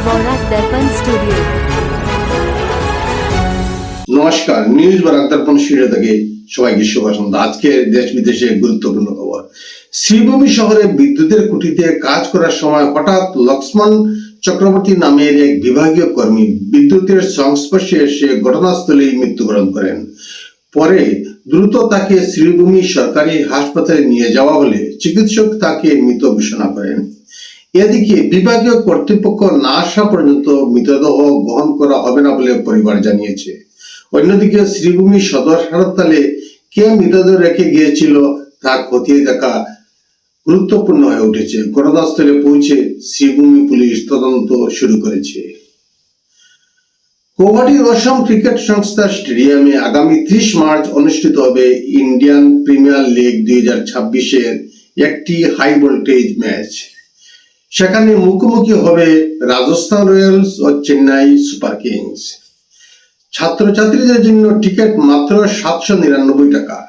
বরাক দর্পণ studio. নমস্কার, news Barak দর্পণ studio থেকে সবাইকে শুভ সন্ধ্যা। আজকে দেশ বিদেশে গুরুত্বপূর্ণ খবর। শ্রীভূমি শহরে বিদ্যুতের খুঁটিতে কাজ করার সময় হঠাৎ লক্ষ্মণ চক্রবর্তী নামের এক বিভাগীয় কর্মী বিদ্যুতের সংস্পর্শে এসে ঘটনাস্থলেই মৃত্যুবরণ করেন। পরে দ্রুত তাকে শ্রীভূমি সরকারি হাসপাতালে নিয়ে যাওয়া হলে চিকিৎসক তাকে মৃত ঘোষণা করেন। এদিকে বিভাগীয় কর্তৃপক্ষ না আসা পর্যন্ত মৃতদেহ গ্রহণ করা হবে না বলে পরিবার জানিয়েছে। অন্যদিকে শ্রীভূমি সদর হাসপাতালে কে মৃতদেহ রেখে গিয়েছিল তা খতিয়ে দেখা গুরুত্বপূর্ণ হয়ে উঠেছে। ঘটনাস্থলে পৌঁছে শ্রীভূমি পুলিশ তদন্ত শুরু করেছে। গৌহাটির অসম ক্রিকেট সংস্থা স্টেডিয়ামে আগামী 30 মার্চ অনুষ্ঠিত হবে ইন্ডিয়ান প্রিমিয়ার লিগ 2026-এর একটি হাই ভোল্টেজ ম্যাচ। সেখানে মুখোমুখি হবে রাজস্থান রয়্যালস ও চেন্নাই সুপার কিংস। ছাত্রছাত্রীদের জন্য টিকিট মাত্র 799 টাকা।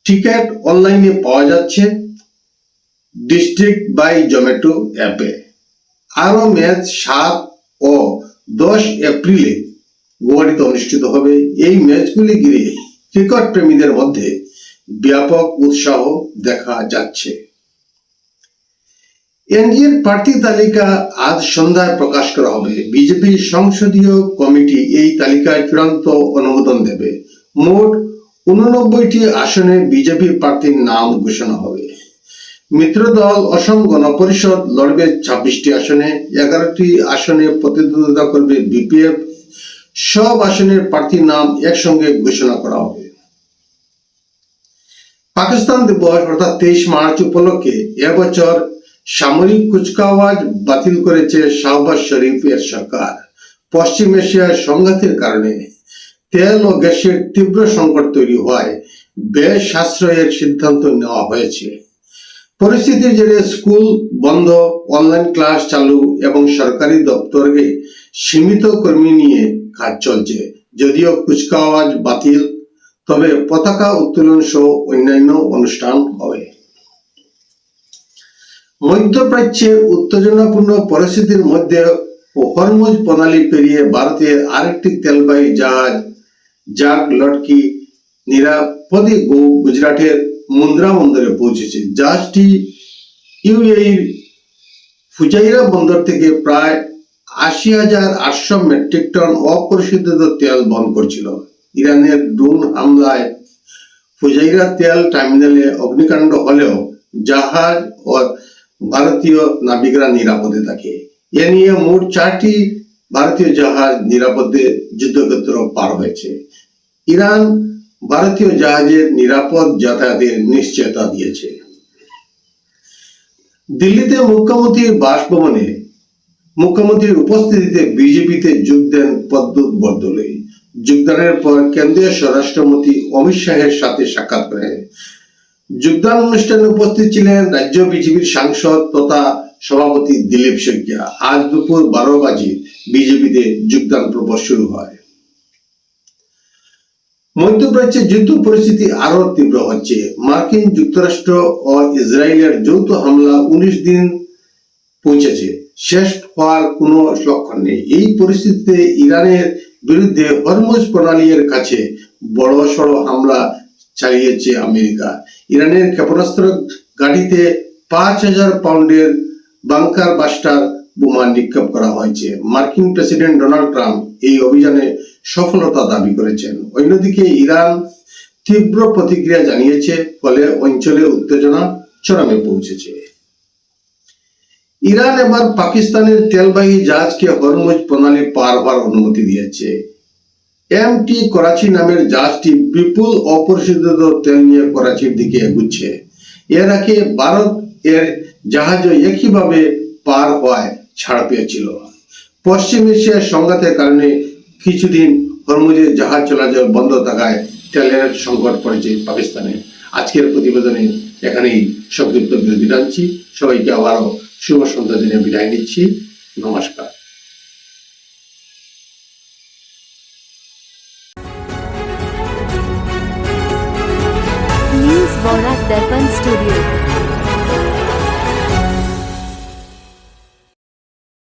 টিকিট অনলাইনে পাওয়া যাচ্ছে ডিস্ট্রিক্ট বাই জোম্যাটো অ্যাপে। আরো ম্যাচ 7 ও 10 এপ্রিলে গুয়াহাটিতে অনুষ্ঠিত হবে। এই ম্যাচগুলি ঘিরে ক্রিকেট প্রেমীদের মধ্যে ব্যাপক উৎসাহ দেখা যাচ্ছে। এনডিএর প্রার্থী তালিকা আজ সন্ধ্যায় প্রকাশ করা হবে। বিজেপি সংসদীয় কমিটি এই তালিকায় চূড়ান্ত অনুমোদন দেবে। মোট 89টি আসনে বিজেপি প্রার্থীর নাম ঘোষণা হবে। মিত্র দল অসম গণ পরিষদ লড়বে 26টি আসনে। 11টি আসনে প্রতিদ্বন্দ্বিতা করবে বিপিএফ। সব আসনের প্রার্থীর নাম একসঙ্গে ঘোষণা করা হবে। পাকিস্তান দিবস অর্থাৎ 23 মার্চ উপলক্ষে এবছর সামরিক কুচকাওয়াজ বাতিল করেছে শাহবাজ শরীফের সরকার। পশ্চিম এশিয়ার সংঘাতের কারণে তেল ও গ্যাসের তীব্র সংকট তৈরি হওয়ায় ব্যয় সাশ্রয়ের সিদ্ধান্ত নেওয়া হয়েছে। পরিস্থিতির জেরে স্কুল বন্ধ, অনলাইন ক্লাস চালু এবং সরকারি দপ্তরে সীমিত কর্মী নিয়ে কাজ চলছে। যদিও কুচকাওয়াজ বাতিল, তবে পতাকা উত্তোলন সহ অন্যান্য অনুষ্ঠান হবে। মধ্যপ্রাচ্যের উত্তেজনাপূর্ণ পরিস্থিতির মধ্যে হরমুজ প্রণালী পেরিয়ে ভারতের আরেকটি তেলবাহী জাহাজ জাগ লটকি নিরাপদে গুজরাটের মুন্দ্রা বন্দরে পৌঁছেছে। জাহাজটি ইউএইর ফুজাইরা বন্দর থেকে প্রায় 80,800 মেট্রিক টন অপরিশোধিত তেল বহন করছিল। ইরানের ড্রোন হামলায় ফুজাইরা তেল টার্মিনালে অগ্নিকাণ্ড হলেও জাহাজ ও ভারতীয় নাবিকরা নিরাপদে থাকে। এ নিয়ে মোট 4টি ভারতীয় জাহাজ নিরাপদে যুদ্ধক্ষেত্র পার হয়েছে। ইরান ভারতীয় জাহাজের নিরাপদ যাতায়াতের নিশ্চয়তা দিয়েছে। দিল্লিতে মুখ্যমন্ত্রীর বাসভবনে মুখ্যমন্ত্রীর উপস্থিতিতে বিজেপিতে যোগ দেন প্রদ্যুৎ বরদলৈ। যোগদানের পর কেন্দ্রীয় স্বরাষ্ট্রমন্ত্রী অমিত শাহের সাথে সাক্ষাৎ করেন। যোগদান অনুষ্ঠানে উপস্থিত ছিলেন রাজ্য বিজেপির সাংসদ তথা সভাপতি দিলীপ শইকিয়া। আজ দুপুর 12 বাজে বিজেপিতে যোগদান পর্ব শুরু হয়। মধ্যপ্রাচ্যে যুদ্ধ পরিস্থিতি আরো তীব্র হচ্ছে। মার্কিন যুক্তরাষ্ট্র ও ইসরায়েলের যৌথ হামলা 19 দিন পৌঁছেছে। শেষ হওয়ার কোনো লক্ষণ নেই। এই পরিস্থিতিতে ইরানের বিরুদ্ধে হরমুজ প্রণালীর কাছে বড়সড় হামলা চালিয়েছে আমেরিকা। ইরানের ক্ষেপণাস্ত্র ঘাঁটিতে 5,000 পাউন্ডের বাংকার বাস্টার বোমা নিক্ষেপ করা হয়েছে। মার্কিন প্রেসিডেন্ট ডোনাল্ড ট্রাম্প এই অভিযানে সফলতা দাবি করেছেন। অন্যদিকে ইরান তীব্র প্রতিক্রিয়া জানিয়েছে, ফলে অঞ্চলে উত্তেজনা চরমে পৌঁছেছে। ইরান এবার পাকিস্তানের তেলবাহী জাহাজকে হরমুজ প্রণালী পার হওয়ার অনুমতি দিয়েছে। এমটি করাচি নামের জাহাজটি বিপুল অপরিশোধিত তেল নিয়ে করাচির দিকে এগুচ্ছে। এর আগে ভারত এর জাহাজও একইভাবে পার হওয়ায় ছাড় পেয়েছিল। পশ্চিম এশিয়ার সংঘাতের কারণে কিছুদিন হরমুজের জাহাজ চলাচল বন্ধ থাকায় তেলের সংকট পড়েছে পাকিস্তানে। আজকের প্রতিবেদনে এখানেই সংক্ষিপ্ত বিরতি টানছি। সবাইকে আবারও শুভ সন্ধ্যা দিনে বিদায় নিচ্ছি। নমস্কার।